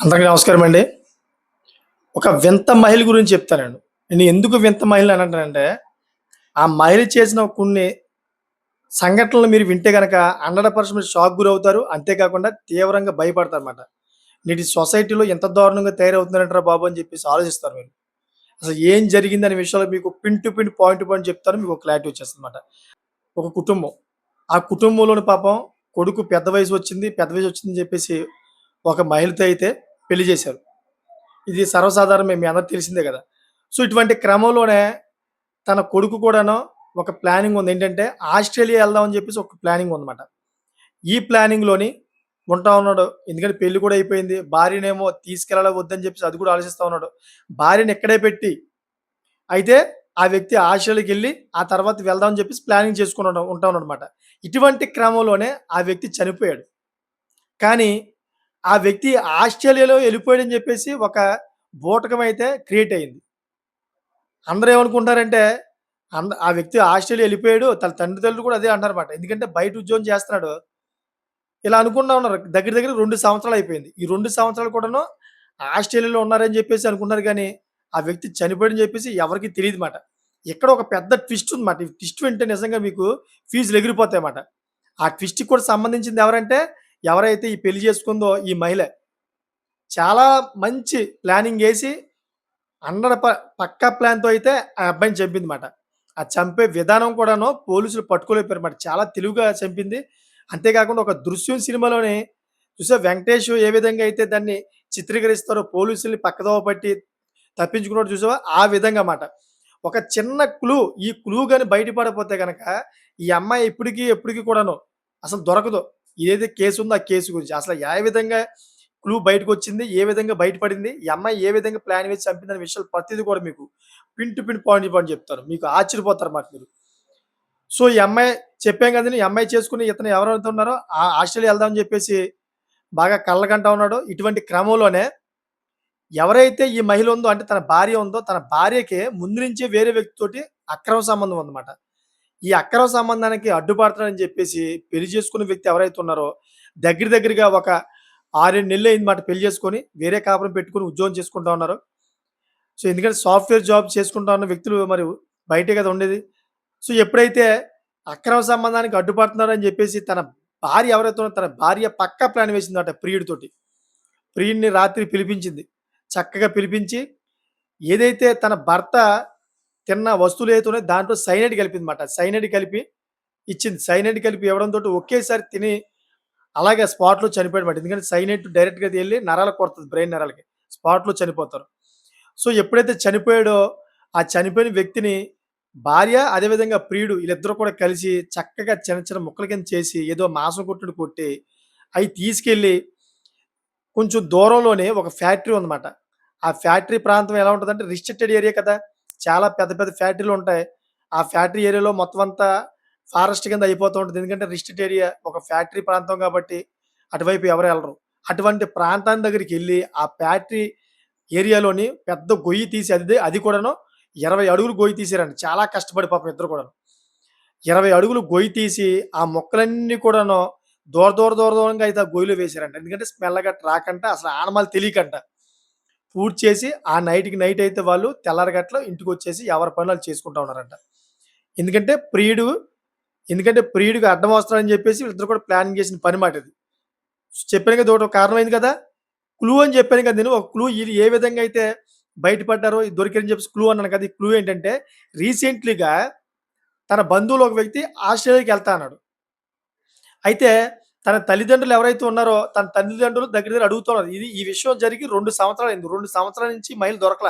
అందరికీ నమస్కారం అండి. ఒక వింత మహిళ గురించి చెప్తానండి. నేను ఎందుకు వింత మహిళ అని అంటానంటే, ఆ మహిళ చేసిన కొన్ని సంఘటనలు మీరు వింటే గనక 100% మీరు షాక్ గురవుతారు. అంతేకాకుండా తీవ్రంగా భయపడతారన్నమాట. నేటి సొసైటీలో ఎంత దారుణంగా తయారవుతున్నారంట్రా బాబు! అని చెప్పేసి ఆలోచిస్తారు మీరు. అసలు ఏం జరిగిందనే విషయాలు మీకు pin to pin, point to point చెప్తాను. మీకు ఒక క్లారిటీ వచ్చేస్తదన్నమాట. ఒక కుటుంబం. ఆ కుటుంబంలోని పాపం కొడుకు పెద్ద వయసు వచ్చిందని చెప్పేసి ఒక మహిళతో అయితే పెళ్లి చేశారు. ఇది సర్వసాధారణమే మీ అందరికి తెలిసిందే గదా! సో, ఇటువంటి క్రమంలోనే తన కొడుకు కూడాను ఒక ప్లానింగ్ ఉంది. ఏంటంటే ఆస్ట్రేలియా ఎళ్దాం అని చెప్పేసి ఒక ప్లానింగ్ ఉందన్నమాట. ఈ ప్లానింగ్‌లోని ఉంటా ఉన్నాడు. ఎందుకంటే పెళ్లి కూడా అయిపోయింది. భార్యనేమో తీసుకెళ్ళాలా వద్దని చెప్పేసి అది కూడా ఆలోచిస్తా ఉన్నాడు. భార్యని ఇక్కడే పెట్టి అయితే ఆ వ్యక్తి ఆస్ట్రేలియాకెళ్ళి ఆ తర్వాత వెళ్దాం అని చెప్పేసి ప్లానింగ్ చేసుకున్నాడు ఉంటా ఉన్నాడన్నమాట. ఇటువంటి క్రమంలోనే ఆ వ్యక్తి చనిపోయాడు. కానీ ఆ వ్యక్తి ఆస్ట్రేలియాలో ఎళ్ళిపోయాడని చెప్పేసి ఒక బూటకం అయితే క్రియేట్ అయింది. అందరూ ఏమనుకుంటారంటే, ఆ వ్యక్తి ఆస్ట్రేలియా ఎళ్ళిపోయాడు. తన తండ్రులు కూడా అదే అంటున్నారన్నమాట. ఎందుకంటే బయట ఉద్యోగం చేస్తున్నాడు. ఇలా అనుకుంటా ఉన్నారు. దగ్గర దగ్గర 2 సంవత్సరాలు అయిపోయింది. ఈ 2 సంవత్సరాలు కూడాను ఆస్ట్రేలియాలో ఉన్నారని చెప్పేసి అనుకున్నారు గానీ, ఆ వ్యక్తి చనిపోయాడని చెప్పేసి ఎవరికీ తెలీదుమాట. ఇక్కడ ఒక పెద్ద ట్విస్ట్ ఉందన్నమాట. ఈ ట్విస్ట్ వింటే నిజంగా మీకు ఫీజులు ఎగిరిపోతాయన్నమాట. ఆ ట్విస్ట్‌కి కూడా సంబంధించింది ఎవరంటే, ఎవరైతే ఈ పెళ్లి చేసుకుందో ఈ మహిళే. చాలా మంచి ప్లానింగేసి 100 పక్కా ప్లాన్‌తో అయితే ఆ అబ్బాయిని చంపిందిమాట. ఆ చంపే విధానం కూడాను పోలీసులు పట్టుకోలేకపోయారుమాట. చాలా తెలివిగా చంపింది. అంతేకాకుండా ఒక 'దృశ్యం' సినిమాలోని చూసావా 'వెంకటేష్' ఏ విధంగా అయితే దాన్ని చిత్రీకరిస్తారో పోలీసుల్ని పక్కదోవ పట్టి తప్పించుకున్నాడో చూసావా? ఆ విధంగా మాట. ఒక చిన్న క్లూ ఈ క్లూ గాని బయట పడకపోతే గనక ఈ అమ్మాయి ఎప్పటికి కూడాను అసలు దొరకదు. ఏదైతే కేసుందో ఆ కేసు గురించి. అసలు ఏ విధంగా క్లూ బయటకొచ్చింది. ఏ విధంగా బయటపడింది. ఈ అమ్మాయి ఏ విధంగా ప్లాన్ వేసి చంపిందనే విషయాలు ప్రతీది కూడా మీకు pin to pin, point to point చెప్తాను. మీకు ఆశ్చర్యపోతారన్నమాట మీరు. సో, ఈ అమ్మాయి చెప్పాం కదండీ! ఈ అమ్మాయి చేసుకుని ఇతను ఎవరైతే ఉన్నారో ఆస్ట్రేలియా ఎళ్దాం అని చెప్పేసి బాగా కలలుగంటా ఉన్నాడు. ఇటువంటి క్రమంలోనే ఎవరైతే ఈ మహిళ ఉందో అంటే తన భార్య ఉందో, తన భార్యకి ముందు నుంచే వేరే వ్యక్తితోటి అక్రమ సంబంధం ఉందన్నమాట. ఈ అక్రమ సంబంధానికి అడ్డుపడతానని చెప్పేసి పెళ్లి చేసుకున్న వ్యక్తి ఎవరైతే ఉన్నారో దగ్గరగా ఒక 6, 7 నెలలు అయిందన్నమాట పెళ్లి చేసుకొని. వేరే కాపురం పెట్టుకొని ఉద్యోగం చేసుకుంటా ఉన్నారు. సో, ఎందుకంటే సాఫ్ట్‌వేర్ జాబ్ చేసుకుంటా ఉన్న వ్యక్తులు మరి బయటే కదా ఉండేది. సో, ఎప్పుడైతే అక్రమ సంబంధానికి అడ్డుపడుతున్నారని జెప్పేసి తన భార్య ఎవరైతే ఉన్నారో తన భార్య పక్కా ప్లాన్ వేసిందట ప్రియుడితోటి. ప్రియుడిని రాత్రి పిలిపించింది. చక్కగా పిలిపించి ఏదైతే తన భర్త తిన్న వస్తువులు ఏవైతే ఉన్నాయో దాంట్లో సైనైడ్ కలిపిందన్నమాట. సైనైడ్ కలిపి ఇచ్చింది. సైనైడ్ కలిపి ఇవ్వడంతోటి ఒకేసారి తిని అలాగే స్పాట్‌లో చనిపోయాడన్నమాట. ఎందుకంటే సైనైడ్ డైరెక్ట్‌గా అది ఎళ్లి నరాలకు కొడతది. బ్రెయిన్ నరాలకి. స్పాట్‌లో చనిపోతారు. సో, ఎప్పుడైతే చనిపోయాడో, ఆ చనిపోయిన వ్యక్తిని భార్య, అదేవిధంగా ప్రియుడు ఈళ్ళిద్దరూ కూడా కలిసి చక్కగా చిన్న చిన్న ముక్కల కింద చేసి, ఏదో మాంసం కొట్టినట్టు కొట్టి, అయి తీసుకెళ్ళి కొంచెం దూరంలోనే ఒక ఫ్యాక్టరీ ఉందన్నమాట. ఆ ఫ్యాక్టరీ ప్రాంతం ఎలా ఉంటదంటే రిస్ట్రిక్టెడ్ ఏరియా కదా! చాలా పెద్ద పెద్ద ఫ్యాక్టరీలుంటాయి. ఆ ఫ్యాక్టరీ ఏరియాలో మొత్తం అంతా ఫారెస్ట్ కింద అయిపోతూ ఉంటది. ఎందుకంటే రిస్ట్రిక్ట్ ఏరియా ఒక ఫ్యాక్టరీ ప్రాంతం కాబట్టి అటువైపు ఎవరు ఎళ్ళరు. అటువంటి ప్రాంతాన్ని దగ్గరికెళ్ళి ఆ ఫ్యాక్టరీ ఏరియాలోని పెద్ద గొయ్యి తీసి అది కూడాను 20 అడుగులు గొయ్యి తీశారండి. చాలా కష్టపడి పాపం ఇద్దరు కూడాను. 20 అడుగులు గొయ్యి తీసి ఆ మొక్కలన్నీ కూడాను దూరంగా అయితే ఆ గొయ్యిలో వేశారంట. ఎందుకంటే స్మెల్ గట్ట రాకంట, అసలు ఆనమాలు తెలీకంట. పూడ్చి చేసి ఆ నైట్‌కి నైట్ అయితే వాళ్ళు తెల్లారి గట్ల ఇంటికొచ్చేసి ఎవరి పనులు ఆళ్ళు చేసుకుంటా ఉన్నారంట. ఎందుకంటే ప్రియుడు ఎందుకంటే ప్రియుడికి అడ్డం వస్తున్నాడని చెప్పేసి వీళ్ళిద్దరు కూడా ప్లానింగ్ చేసిన పని మాట ఇది. చెప్పాను కదా! ఒకటి కారణమైంది కదా! క్లూ అని చెప్పాను కదా! నేను. ఒక క్లూ ఈళ్ళు ఏ విధంగా అయితే బయటపడ్డారో దొరికారని చెప్పేసి క్లూ అన్నాను కదా! ఈ క్లూ ఏంటంటే రీసెంట్‌లీగా తన బంధువులు ఒక వ్యక్తి ఆస్ట్రేలియాకి ఎళ్తా అన్నాడు. అయితే తన తల్లిదండ్రులు ఎవరైతే ఉన్నారో తన తల్లిదండ్రులు దగ్గర అడుగుతున్నారు. ఈ విషయం జరిగి 2 సంవత్సరాలయింది. 2 సంవత్సరాల నుంచి ఈ మహిళ దొరకల.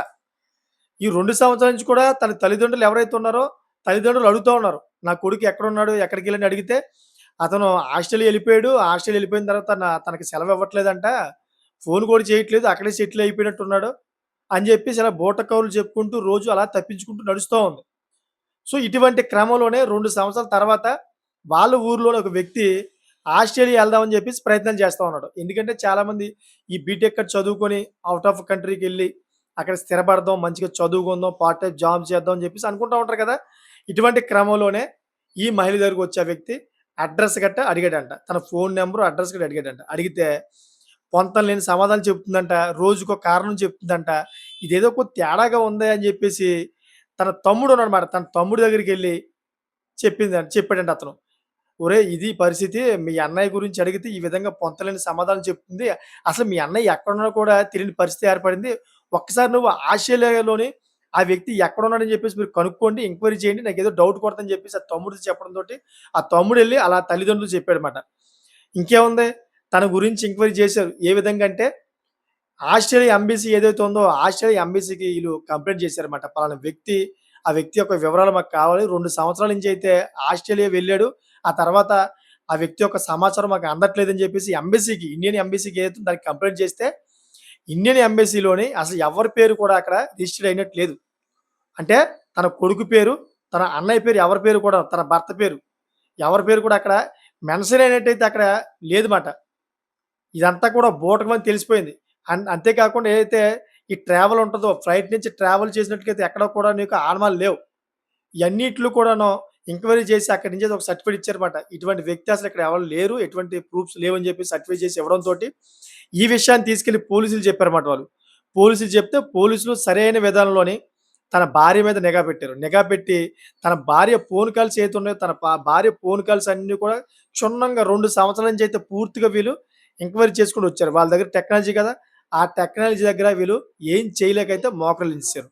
ఈ 2 సంవత్సరాల నుంచి కూడా తన తల్లిదండ్రులు ఎవరైతే ఉన్నారో తల్లిదండ్రులు అడుగుతా ఉన్నారు. నా కొడుకు ఎక్కడున్నాడు? ఎక్కడికెళ్ళాడని అడిగితే అతను ఆస్ట్రేలియా ఎళ్ళిపోయాడు. ఆస్ట్రేలియా ఎళ్ళిపోయిన తర్వాత తనకి సెలవు ఇవ్వట్లేదంట. ఫోను కూడా చేయట్లేదు. అక్కడే సెటిల్ అయిపోయినట్టున్నాడు. అని జెప్పేసి ఇలా బూటకవులు చెప్పుకుంటూ రోజు అలా తప్పించుకుంటూ నడుస్తా ఉంది. సో, ఇటువంటి క్రమంలోనే 2 సంవత్సరాల తర్వాత వాళ్ళ ఊర్లోనే ఒక వ్యక్తి ఆస్ట్రేలియా ఎళ్దామని జెప్పేసి ప్రయత్నాలు చేస్తా ఉన్నాడు. ఎందుకంటే చాలామంది ఈ బీటెక్ అది చదువుకొని ఔట్ ఆఫ్ కంట్రీకెళ్ళి అక్కడ స్థిరపడదాం, మంచిగా చదువుకుందాం, పార్ట్ టైమ్ జాబ్ చేద్దాం అని జెప్పేసి అనుకుంటా ఉంటారు కదా! ఇటువంటి క్రమంలోనే ఈ మహిళ దగ్గరకొచ్చే ఆ వ్యక్తి అడ్రెస్ గట్టా అడిగాడంట. తన ఫోను నంబరు, అడ్రెస్ గట్టా అడిగాడంట. అడిగితే పొంతన లేని సమాధానం చెప్తుందంట. రోజుకో కారణం చెప్తుందంట. ఇదేదో తేడాగా ఉందే అని జెప్పేసి తన తమ్ముడున్నాడనమాట. తన తమ్ముడి దగ్గరికెళ్ళి చెప్పాడంట అతను. "ఒరేయ్! ఇది పరిస్థితి. మీ అన్నయ్య గురించి అడిగితే ఈ విధంగా పొంతలేని సమాధానం చెప్తుంది. అసలు మీ అన్నయ్య ఎక్కడున్నాడో కూడా తెలియని పరిస్థితి ఏర్పడింది. ఒక్కసారి నువ్వు ఆస్ట్రేలియాలోని ఆ వ్యక్తి ఎక్కడున్నాడని చెప్పేసి మీరు కనుక్కోండి. ఎంక్వైరీ చేయండి. నాకేదో డౌట్ కొడుతుందని" చెప్పేసి ఆ తమ్ముడితో చెప్పడంతోటి ఆ తమ్ముడెళ్లి అలా తల్లిదండ్రులకు చెప్పాడన్నమాట. ఇంకేముంది తన గురించి ఎంక్వైరీ చేశారు. ఏ విధంగా అంటే ఆస్ట్రేలియా ఎంబసీ ఏదైతే ఉందో ఆస్ట్రేలియా ఎంబసీకి ఈళ్ళు కంప్లెయింట్ చేశారన్నమాట. పలానా వ్యక్తి, ఆ వ్యక్తి యొక్క వివరాలు మాకు కావాలి. 2 సంవత్సరాల నుంచి అయితే ఆస్ట్రేలియా వెళ్ళాడు. ఆ తర్వాత ఆ వ్యక్తి యొక్క సమాచారం మాకు అందట్లేదని చెప్పేసి ఎంబసీకి, ఇండియన్ ఎంబసీకి ఏదైతే దానికి కంప్లెయింట్ చేస్తే, ఇండియన్ ఎంబసీలోని అసలు ఎవరి పేరు కూడా అక్కడ రిజిస్టర్డ్ అయినట్టు లేదు. అంటే తన కొడుకు పేరు, తన అన్నయ్య పేరు ఎవరి పేరు కూడా తన భర్త పేరు, ఎవరి పేరు కూడా అక్కడ మెన్షన్ అయినట్టయితే అక్కడ లేదు మాట. ఇదంతా కూడా బూటకమని తెలిసిపోయింది. అంతేకాకుండా ఏదైతే ఈ ట్రావెల్ ఉంటదో ఫ్లైట్ నుంచి ట్రావెల్ చేసినట్టుగయితే ఎక్కడ కూడా నీకు ఆనమాలు లేవు. ఇయన్నిట్లు కూడాను ఎంక్వైరీ చేసి అక్కడి నుంచి ఒక సర్టిఫికేట్ ఇచ్చారన్నమాట. ఇటువంటి వ్యక్తి అసలు ఇక్కడ ఎవరు లేరు. ఎటువంటి ప్రూఫ్స్ లేవని చెప్పి సర్టిఫికేట్ చేసి ఇవ్వడంతోటి ఈ విషయాన్ని తీసుకెళ్ళి పోలీసులు చెప్పారన్నమాట వాళ్ళు. పోలీసులు చెప్తే పోలీసులు సరైన విధానంలోని తన భార్య మీద నిఘా పెట్టారు. నిఘా పెట్టి తన భార్య ఫోన్ కాల్స్ ఏవైతే ఉన్నాయో తన భార్య ఫోన్ కాల్స్ అన్నీ కూడా క్షుణ్ణంగా 2 సంవత్సరాల నుంచి అయితే పూర్తిగా వీళ్ళు ఎంక్వైరీ చేసుకుంటూ వచ్చారు. వాళ్ళ దగ్గర టెక్నాలజీ కదా! ఆ టెక్నాలజీ దగ్గర వీళ్ళు ఏం చేయలేకైతే మోకరిల్లించేశారు.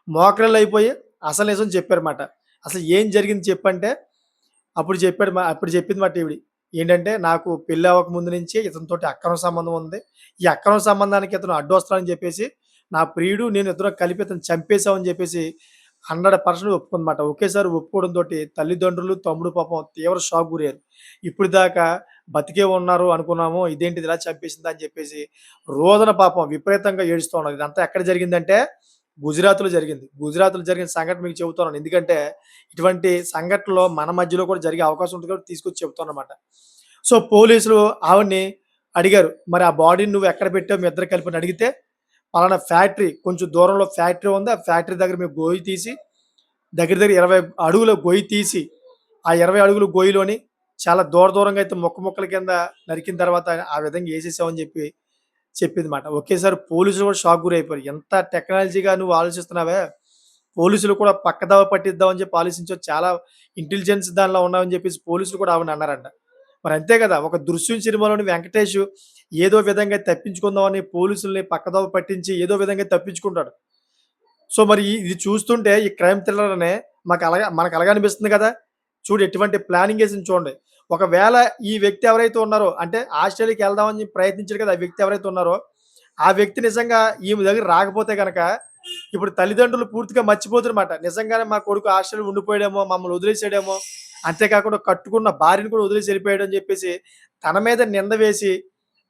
మోకరిల్లయిపోయి అసలు నిజం చెప్పారుమాట. అసలు ఏం జరిగింది చెప్పంటే, అప్పుడు చెప్పింది మాట ఈవిడ. ఏంటంటే, "నాకు పెళ్లి అవ్వక ముందు నుంచే ఇతనితోటి అక్రమ సంబంధం ఉంది. ఈ అక్రమ సంబంధానికి ఇతను అడ్డొస్తున్నాడని చెప్పేసి, నా ప్రియుడు, నేను ఇద్దరం కలిపి ఇతన్ని చంపేసామని" చెప్పేసి 100% ఒప్పుకుందన్నమాట. ఒకేసారి ఒప్పుకోవడంతోటి తల్లిదండ్రులు, తమ్ముడు పాపం తీవ్ర షాక్ గురయ్యారు. ఇప్పటిదాకా బతికే ఉన్నారు అనుకున్నాము. ఇదేంటిది ఇలా చంపేసిందా అని చెప్పేసి రోదన పాపం విపరీతంగా ఏడుస్తూ ఉన్నారు. ఇదంతా ఎక్కడ జరిగిందంటే గుజరాత్‌లో జరిగింది. గుజరాత్‌లో జరిగిన సంఘటన మీకు చెబుతున్నాను. ఎందుకంటే ఇటువంటి సంఘటనలు మన మధ్యలో కూడా జరిగే అవకాశం ఉంటుంది కాబట్టి తీసుకొచ్చి చెప్తానన్నమాట. సో, పోలీసులు ఆవిడని అడిగారు. "మరి ఆ బాడీని నువ్వు ఎక్కడ పెట్టావు మీ ఇద్దరు కలిపి" అని అడిగితే, "పలానా ఫ్యాక్టరీ కొంచెం దూరంలో ఫ్యాక్టరీ ఉంది. ఆ ఫ్యాక్టరీ దగ్గర మేము గొయ్యి తీసి దగ్గర దగ్గర 20 అడుగుల గొయ్యి తీసి, ఆ 20 అడుగుల గొయ్యిలోని చాలా దూరంగా అయితే ముక్కల కింద నరికిన తర్వాత ఆ విధంగా ఏసేసామని" చెప్పి చెప్పిందిమాట. ఒకేసారి పోలీసులు కూడా షాక్ గురైపోయారు. ఎంత టెక్నాలజీగా నువ్వు ఆలోచిస్తున్నావే, పోలీసులు కూడా పక్కదావ పట్టిద్దామని చెప్పి ఆలోచించావు. చాలా ఇంటెలిజెన్స్ దానిలో ఉన్నావని చెప్పేసి పోలీసులు కూడా ఆవిడని అన్నారంట. మరి అంతే కదా! ఒక 'దృశ్యం' సినిమాలోని వెంకటేష్ ఏదో విధంగా తప్పించుకుందామని పోలీసుల్ని పక్కదోవ పట్టించి ఏదో విధంగా తప్పించుకుంటాడు. సో, మరి ఇది చూస్తుంటే ఈ క్రైమ్ థ్రిల్లర్ అనే మనకు అలాగే అనిపిస్తుంది కదా! చూడు ఎటువంటి ప్లానింగ్ ఏసింది చూడండి. ఒకవేళ ఈ వ్యక్తి ఎవరైతే ఉన్నారో అంటే ఆస్ట్రేలియాకి వెళ్దామని ప్రయత్నించాడు కదా! ఆ వ్యక్తి ఎవరైతే ఉన్నారో, ఆ వ్యక్తి నిజంగా ఈమె దగ్గర రాకపోతే గనక ఇప్పుడు తల్లిదండ్రులు పూర్తిగా మర్చిపోతున్నమాట. నిజంగానే మా కొడుకు ఆస్ట్రేలియాలో ఉండిపోయాడేమో, మమ్మల్ని వదిలేసాడేమో, అంతేకాకుండా కట్టుకున్న భార్యని కూడా వదిలేసి వెళ్ళిపోయాడు అని చెప్పేసి తన మీద నింద వేసి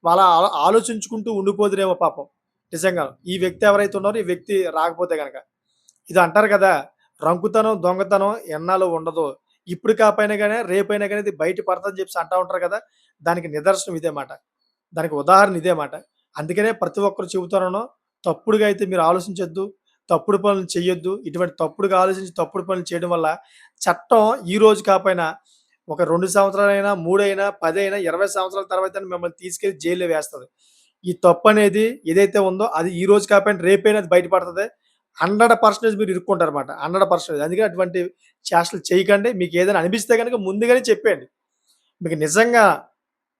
వాళ్ళ ఆలోచించుకుంటూ ఉండిపోదురేమో పాపం. నిజంగా. ఈ వ్యక్తి ఎవరైతే ఉన్నారో ఈ వ్యక్తి రాకపోతే గనక. ఇది అంటారు కదా! రంకుతనం, దొంగతనం ఎన్నాళ్ళు ఉండదు. ఇప్పుడు కాపోయినా గాని, రేపైనా గాని ఇది బయట పడతదని చెప్పేసి అంటా ఉంటారు కదా! దానికి నిదర్శనం ఇదే మాట. దానికి ఉదాహరణ ఇదే మాట. అందుకనే ప్రతి ఒక్కరు చెబుతాను, తప్పుడుగా అయితే మీరు ఆలోచించొద్దు. తప్పుడు పనులు చెయ్యొద్దు. ఇటువంటి తప్పుడుగా ఆలోచించి తప్పుడు పనులు చేయడం వల్ల చట్టం ఈ రోజు కాపోయినా ఒక 2 సంవత్సరాలైనా, 3 అయినా, 10 అయినా, 20 సంవత్సరాల తర్వాతైనా మిమ్మల్ని తీసుకెళ్ళి జైల్‌లో వేస్తది. ఈ తప్పనేది ఏదైతే ఉందో అది ఈ రోజు కాకపోయినా రేపైనా అది బయట పడతది. 100% మీరు ఇరుక్కుంటారన్నమాట. 100% అందుకే అటువంటి చేష్టలు చేయకండి. మీకేదైనా అనిపిస్తే గనక ముందుగానే చెప్పేయండి. మీకు నిజంగా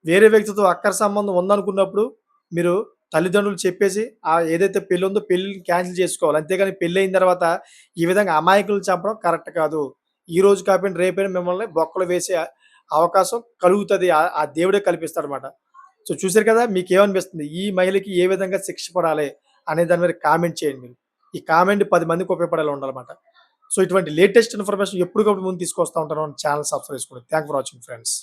వేరే వ్యక్తితో అక్రమ సంబంధం ఉందనుకున్నప్పుడు మీరు తల్లిదండ్రులు చెప్పేసి ఏదైతే పెళ్లుందో పెళ్ళిని క్యాన్సెల్ చేసుకోవాలి. అంతేగాని పెళ్లయిన తర్వాత ఈ విధంగా అమాయకులను చంపడం కరెక్ట్ కాదు. ఈ రోజు కాకపోయినా రేపైనా మిమ్మల్ని బొక్కలో వేసే అవకాశం కలుగుతది. ఆ దేవుడే కల్పిస్తాడన్నమాట. సో, చూసారు కదా! మీకేమనిపిస్తుంది? ఈ మహిళకి ఏ విధంగా శిక్ష పడాలి అనే దాని మీద కామెంట్ చేయండి మీరు. ఈ కామెంట్ 10 మందికి ఉపయోగపడేలా ఉండాలన్నమాట. సో, ఇటువంటి లేటెస్ట్ ఇన్ఫర్మేషన్ ఎప్పటికప్పుడు ముందు తీసుకొస్తా ఉంటాను. ఛానెల్ సబ్స్క్రైబ్ చేసుకోండి. Thank for watching friends.